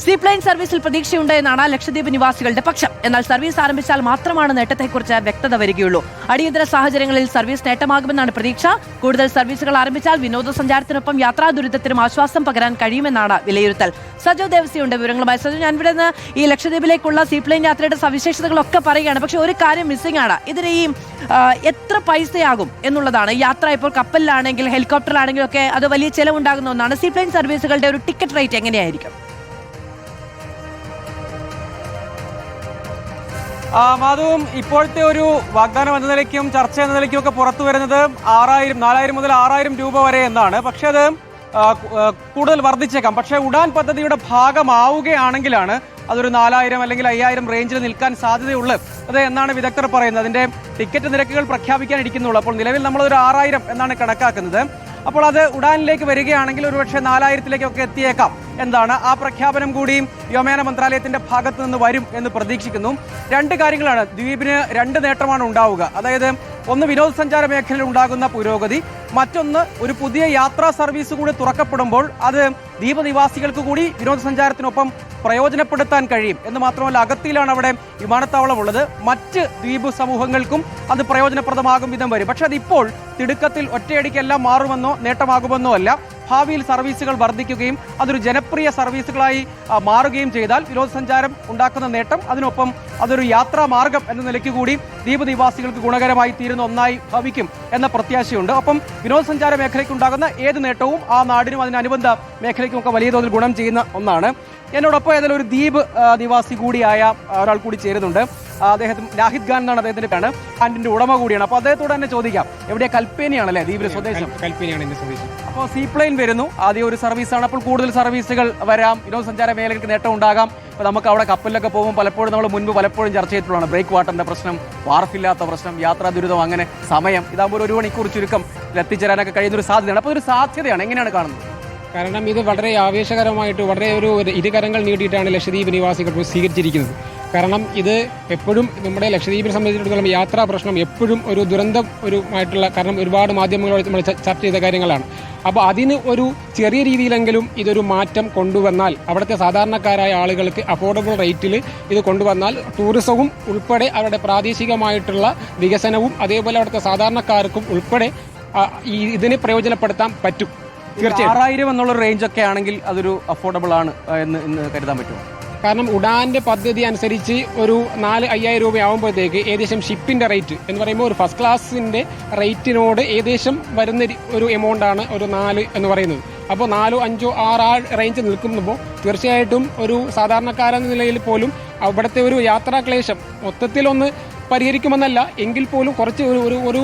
Seaplane സർവീസിൽ പ്രതീക്ഷയുണ്ട് എന്നാണ് ലക്ഷദ്വീപ് നിവാസികളുടെ പക്ഷം. എന്നാൽ സർവീസ് ആരംഭിച്ചാൽ മാത്രമാണ് നേട്ടത്തെക്കുറിച്ച് വ്യക്തത വരികയുള്ളൂ. അടിയന്തര സാഹചര്യങ്ങളിൽ സർവീസ് നേട്ടമാകുമെന്നാണ് പ്രതീക്ഷ. കൂടുതൽ സർവീസുകൾ ആരംഭിച്ചാൽ വിനോദസഞ്ചാരത്തിനൊപ്പം യാത്രാ ദുരിതത്തിനും ആശ്വാസം പകരാൻ കഴിയുമെന്നാണ് വിലയിരുത്തൽ. സജോ ദേവസിയുണ്ട് വിവരങ്ങളുമായി. സജോ, ഞാൻ ഇവിടെ നിന്ന് ഈ ലക്ഷദ്വീപിലേക്കുള്ള സീപ്ലെയിൻ യാത്രയുടെ സവിശേഷതകളൊക്കെ പറയുകയാണ്. പക്ഷെ ഒരു കാര്യം മിസ്സിംഗ് ആണ്. ഇതിന് ഈ എത്ര പൈസയാകും എന്നുള്ളതാണ്. യാത്ര ഇപ്പോൾ കപ്പലിലാണെങ്കിൽ ഹെലികോപ്റ്ററിലാണെങ്കിലും ഒക്കെ അത് വലിയ ചെലവുണ്ടാകുന്ന ഒന്നാണ്. സീപ്ലെയിൻ സർവീസുകളുടെ ഒരു ടിക്കറ്റ് റേറ്റ് എങ്ങനെയായിരിക്കും? മാധവും, ഇപ്പോഴത്തെ ഒരു വാഗ്ദാനം എന്ന നിലയ്ക്കും ചർച്ച എന്ന നിലയ്ക്കും ഒക്കെ പുറത്തു വരുന്നത് 4,000 മുതൽ 6,000 രൂപ വരെ എന്നാണ്. പക്ഷെ അത് കൂടുതൽ വർദ്ധിച്ചേക്കാം. പക്ഷേ ഉഡാൻ പദ്ധതിയുടെ ഭാഗമാവുകയാണെങ്കിലാണ് അതൊരു 4,000 അല്ലെങ്കിൽ 5,000 റേഞ്ചിൽ നിൽക്കാൻ സാധ്യതയുള്ളത് എന്നാണ് വിദഗ്ധർ പറയുന്നത്. അതിന്റെ ടിക്കറ്റ് നിരക്കുകൾ പ്രഖ്യാപിക്കാനിരിക്കുന്നുള്ളൂ. അപ്പോൾ നിലവിൽ നമ്മളൊരു 6,000 എന്നാണ് കണക്കാക്കുന്നത്. അപ്പോൾ അത് ഉഡാനിലേക്ക് വരികയാണെങ്കിൽ ഒരുപക്ഷെ 4,000-ലേക്കൊക്കെ എത്തിയേക്കാം എന്താണ്. ആ പ്രഖ്യാപനം കൂടി വ്യോമയാന മന്ത്രാലയത്തിന്റെ ഭാഗത്തു നിന്ന് വരും എന്ന് പ്രതീക്ഷിക്കുന്നു. രണ്ട് കാര്യങ്ങളാണ് ദ്വീപിന്, രണ്ട് നേട്ടമാണ് ഉണ്ടാവുക. അതായത് ഒന്ന് വിനോദസഞ്ചാര മേഖലയിൽ ഉണ്ടാകുന്ന പുരോഗതി, മറ്റൊന്ന് ഒരു പുതിയ യാത്രാ സർവീസ് കൂടി തുറക്കപ്പെടുമ്പോൾ അത് ദ്വീപ് നിവാസികൾക്ക് കൂടി വിനോദസഞ്ചാരത്തിനൊപ്പം പ്രയോജനപ്പെടുത്താൻ കഴിയും എന്ന് മാത്രമല്ല, അഗത്തിയിലാണ് അവിടെ വിമാനത്താവളമുള്ളത്. മറ്റ് ദ്വീപ് സമൂഹങ്ങൾക്കും അത് പ്രയോജനപ്രദമാകും വിധം വരും. പക്ഷെ അതിപ്പോൾ തിടുക്കത്തിൽ ഒറ്റയടിക്ക് എല്ലാം മാറുമെന്നോ നേട്ടമാകുമെന്നോ അല്ല. ഭാവിയിൽ സർവീസുകൾ വർദ്ധിക്കുകയും അതൊരു ജനപ്രിയ സർവീസുകളായി മാറുകയും ചെയ്താൽ വിനോദസഞ്ചാരം ഉണ്ടാക്കുന്ന നേട്ടം, അതിനൊപ്പം അതൊരു യാത്രാ മാർഗം എന്ന നിലയ്ക്ക് കൂടി ദ്വീപ് നിവാസികൾക്ക് ഗുണകരമായി തീരുന്ന ഒന്നായി ഭവിക്കും എന്ന പ്രത്യാശയുണ്ട്. ഒപ്പം വിനോദസഞ്ചാര മേഖലയ്ക്കുണ്ടാകുന്ന ഏത് നേട്ടവും ആ നാടിനും അതിനനുബന്ധ മേഖലയ്ക്കും ഒക്കെ വലിയ തോതിൽ ഗുണം ചെയ്യുന്ന ഒന്നാണ്. എന്നോടൊപ്പം ഏതായാലും ഒരു ദ്വീപ് നിവാസി കൂടിയായ ഒരാൾ കൂടി ചേരുന്നുണ്ട്. അദ്ദേഹത്തിന് നാഹിദ് ഖാൻ എന്നാണ് അദ്ദേഹത്തിന്റെ പേര്. ഖാനിന്റെ ഉടമ കൂടിയാണ്. അപ്പോൾ അദ്ദേഹത്തോട് തന്നെ ചോദിക്കാം, എവിടെ കൽപ്പേനിയാണല്ലേ ദ്വീപിലെ സ്വദേശം? കൽപ്പേനിയാണ് എന്റെ സ്വദേശം. അപ്പോൾ സീപ്ലെയിൻ വരുന്നു, ആദ്യം ഒരു സർവീസാണ്. അപ്പോൾ കൂടുതൽ സർവീസുകൾ വരാം, വിനോദസഞ്ചാര മേഖലയ്ക്ക് നേട്ടം ഉണ്ടാകാം. അപ്പോൾ നമുക്ക് അവിടെ കപ്പലിലൊക്കെ പോകുമ്പോൾ പലപ്പോഴും നമ്മൾ മുൻപ് പലപ്പോഴും ചർച്ച ചെയ്തിട്ടുള്ളതാണ് ബ്രേക്ക് വാട്ടറിന്റെ പ്രശ്നം, വാർഫില്ലാത്ത പ്രശ്നം, യാത്രാ ദുരിതം, അങ്ങനെ സമയം. ഇതാകുമ്പോൾ ഒരു മണിക്കൂർ ചുരുക്കം എത്തിച്ചേരാനൊക്കെ കഴിയുന്ന ഒരു സാധ്യതയാണ്. അപ്പോൾ ഒരു സാധ്യതയാണ്, എങ്ങനെയാണ് കാണുന്നത്? കാരണം ഇത് വളരെ ആവേശകരമായിട്ട് വളരെ ഒരു ഇരുകരങ്ങൾ നീട്ടിയിട്ടാണ് ലക്ഷദ്വീപ് നിവാസികൾ സ്വീകരിച്ചിരിക്കുന്നത്. കാരണം ഇത് എപ്പോഴും നമ്മുടെ ലക്ഷദ്വീപിനെ സംബന്ധിച്ചിടത്തോളം യാത്രാ പ്രശ്നം എപ്പോഴും ഒരു ദുരന്തം ആയിട്ടുള്ള, കാരണം ഒരുപാട് മാധ്യമങ്ങളോട് നമ്മൾ ചർച്ച ചെയ്ത കാര്യങ്ങളാണ്. അപ്പോൾ അതിന് ഒരു ചെറിയ രീതിയിലെങ്കിലും ഇതൊരു മാറ്റം കൊണ്ടുവന്നാൽ, അവിടുത്തെ സാധാരണക്കാരായ ആളുകൾക്ക് അഫോർഡബിൾ റേറ്റിൽ ഇത് കൊണ്ടുവന്നാൽ ടൂറിസവും ഉൾപ്പെടെ അവരുടെ പ്രാദേശികമായിട്ടുള്ള വികസനവും അതേപോലെ അവിടുത്തെ സാധാരണക്കാർക്കും ഉൾപ്പെടെ ഇതിനെ പ്രയോജനപ്പെടുത്താൻ പറ്റും. തീർച്ചയായും 6,000 എന്നുള്ള റേഞ്ച് ഒക്കെ ആണെങ്കിൽ അതൊരു അഫോർഡബിൾ ആണ് എന്ന് കരുതാൻ പറ്റുമോ? കാരണം ഉഡാന്റെ പദ്ധതി അനുസരിച്ച് ഒരു 4,000-5,000 രൂപയാകുമ്പോഴത്തേക്ക് ഏകദേശം ഷിപ്പിന്റെ റേറ്റ് എന്ന് പറയുമ്പോൾ ഒരു ഫസ്റ്റ് ക്ലാസിന്റെ റേറ്റിനോട് ഏകദേശം വരുന്ന ഒരു എമൗണ്ട് ആണ് ഒരു 4 എന്ന് പറയുന്നത്. അപ്പോൾ 4, 5, 6 റേഞ്ച് നിൽക്കുമ്പോൾ തീർച്ചയായിട്ടും ഒരു സാധാരണക്കാരെന്ന നിലയിൽ പോലും അവിടുത്തെ ഒരു യാത്രാക്ലേശം മൊത്തത്തിലൊന്ന് പരിഹരിക്കുമെന്നല്ല എങ്കിൽ പോലും കുറച്ച് ഒരു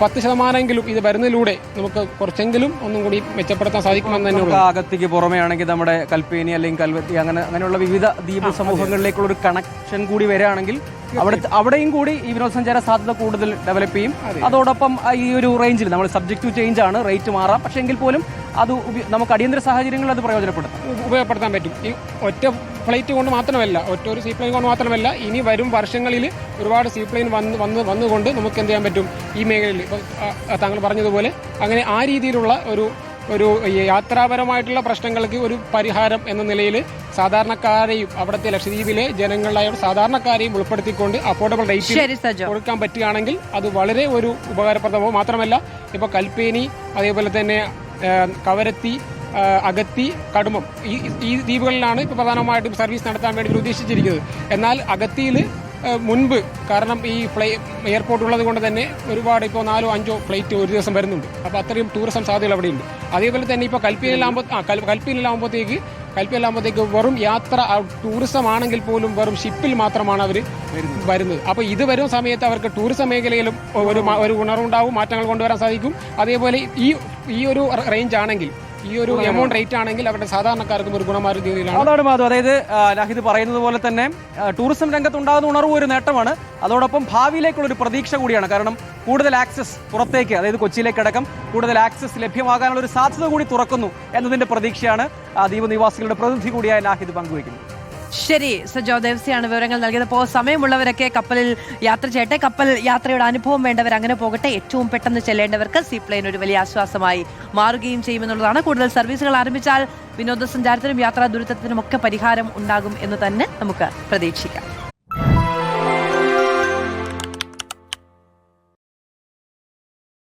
10% ഇത് വരുന്നതിലൂടെ നമുക്ക് കുറച്ചെങ്കിലും ഒന്നും കൂടി മെച്ചപ്പെടുത്താൻ സാധിക്കുമെന്ന് തന്നെ. അഗത്തിക്ക് പുറമെ ആണെങ്കിൽ നമ്മുടെ കൽപ്പേനി അല്ലെങ്കിൽ കൽവത്തി അങ്ങനെയുള്ള വിവിധ ദ്വീപ് സമൂഹങ്ങളിലേക്കുള്ള ഒരു കണക്ഷൻ കൂടി വരികയാണെങ്കിൽ അവിടെയും കൂടി ഈ വിനോദസഞ്ചാര സാധ്യത കൂടുതൽ ഡെവലപ്പ് ചെയ്യും. അതോടൊപ്പം ഈ ഒരു റേഞ്ചിൽ നമ്മൾ സബ്ജക്റ്റീവ് ചേഞ്ച് ആണ്, റേറ്റ് മാറാം. പക്ഷെ എങ്കിൽ പോലും അത് നമുക്ക് അടിയന്തര സാഹചര്യങ്ങളിൽ അത് ഉപയോഗപ്പെടുത്താൻ പറ്റും. ഈ ഒറ്റ ഫ്ലൈറ്റ് കൊണ്ട് മാത്രമല്ല, ഒരു സീപ്ലെയിൻ കൊണ്ട് മാത്രമല്ല, ഇനി വരും വർഷങ്ങളിൽ ഒരുപാട് സീപ്ലെയിൻ വന്നുകൊണ്ട് നമുക്ക് എന്ത് ചെയ്യാൻ പറ്റും ഈ മേഖലയിൽ. ഇപ്പോൾ താങ്കൾ പറഞ്ഞതുപോലെ അങ്ങനെ ആ രീതിയിലുള്ള ഒരു യാത്രാപരമായിട്ടുള്ള പ്രശ്നങ്ങൾക്ക് ഒരു പരിഹാരം എന്ന നിലയിൽ സാധാരണക്കാരെയും അവിടുത്തെ ലക്ഷദ്വീപിലെ ജനങ്ങളായ സാധാരണക്കാരെയും ഉൾപ്പെടുത്തിക്കൊണ്ട് അഫോർഡബിൾ റേറ്റ് കൊടുക്കാൻ പറ്റുകയാണെങ്കിൽ അത് വളരെ ഒരു ഉപകാരപ്രദമാവും. മാത്രമല്ല ഇപ്പോൾ കൽപ്പേനി, അതേപോലെ തന്നെ കവരത്തി, അഗത്തി, കടുമം ഈ ദ്വീപുകളിലാണ് ഇപ്പോൾ പ്രധാനമായിട്ടും സർവീസ് നടത്താൻ വേണ്ടി ഉദ്ദേശിച്ചിരിക്കുന്നത്. എന്നാൽ അഗത്തിയിൽ മുൻപ്, കാരണം ഈ എയർപോർട്ട് ഉള്ളത് കൊണ്ട് തന്നെ ഒരുപാട് ഇപ്പോൾ 4, 5 ഫ്ലൈറ്റ് ഒരു ദിവസം വരുന്നുണ്ട്. അപ്പോൾ അത്രയും ടൂറിസം സാധ്യതകൾ അവിടെയുണ്ട്. അതേപോലെ തന്നെ ഇപ്പോൾ കൽപ്പയിലാകുമ്പോഴത്തേക്ക് വെറും യാത്ര ടൂറിസം ആണെങ്കിൽ പോലും വെറും ഷിപ്പിൽ മാത്രമാണ് അവർ വരുന്നത്. അപ്പോൾ ഇത് വരുന്ന സമയത്ത് അവർക്ക് ടൂറിസം മേഖലയിലും ഒരു ഉണർവുണ്ടാവും, മാറ്റങ്ങൾ കൊണ്ടുവരാൻ സാധിക്കും. അതേപോലെ ഈ ഒരു റേഞ്ച് ആണെങ്കിൽ, ഈ ഒരു എമൗണ്ട് റേറ്റ് ആണെങ്കിൽ അവരുടെ സാധാരണക്കാർക്കും ഒരു ഗുണമാർഗ്ഗ രീതിയിലാണ്. അതാണ് മാധു, അതായത് നാഹിദ് പറയുന്നത് പോലെ തന്നെ ടൂറിസം രംഗത്തുണ്ടാകുന്ന ഉണർവ് ഒരു നേട്ടമാണ്. അതോടൊപ്പം ഭാവിയിലേക്കുള്ള ഒരു പ്രതീക്ഷ കൂടിയാണ്. കാരണം കൂടുതൽ ആക്സസ് പുറത്തേക്ക്, അതായത് കൊച്ചിയിലേക്കടക്കം കൂടുതൽ ആക്സസ് ലഭ്യമാകാനുള്ള ഒരു സാധ്യത കൂടി തുറക്കുന്നു എന്നതിന്റെ പ്രതീക്ഷയാണ് ദ്വീപ് നിവാസികളുടെ പ്രതിനിധി കൂടിയായ നാഹിദ് പങ്കുവയ്ക്കുന്നത്. ശരി, സജോ ദേവസിയാണ് വിവരങ്ങൾ നൽകിയത്. അപ്പോൾ സമയമുള്ളവരൊക്കെ കപ്പലിൽ യാത്ര ചെയ്യട്ടെ. കപ്പൽ യാത്രയുടെ അനുഭവം വേണ്ടവർ അങ്ങനെ പോകട്ടെ. ഏറ്റവും പെട്ടെന്ന് ചെല്ലേണ്ടവർക്ക് സീപ്ലെയിൻ ഒരു വലിയ ആശ്വാസമായി മാറുകയും ചെയ്യുമെന്നുള്ളതാണ്. കൂടുതൽ സർവീസുകൾ ആരംഭിച്ചാൽ വിനോദസഞ്ചാരത്തിനും യാത്രാ ദുരിതത്തിനും ഒക്കെ പരിഹാരം ഉണ്ടാകും എന്ന് തന്നെ നമുക്ക് പ്രതീക്ഷിക്കാം.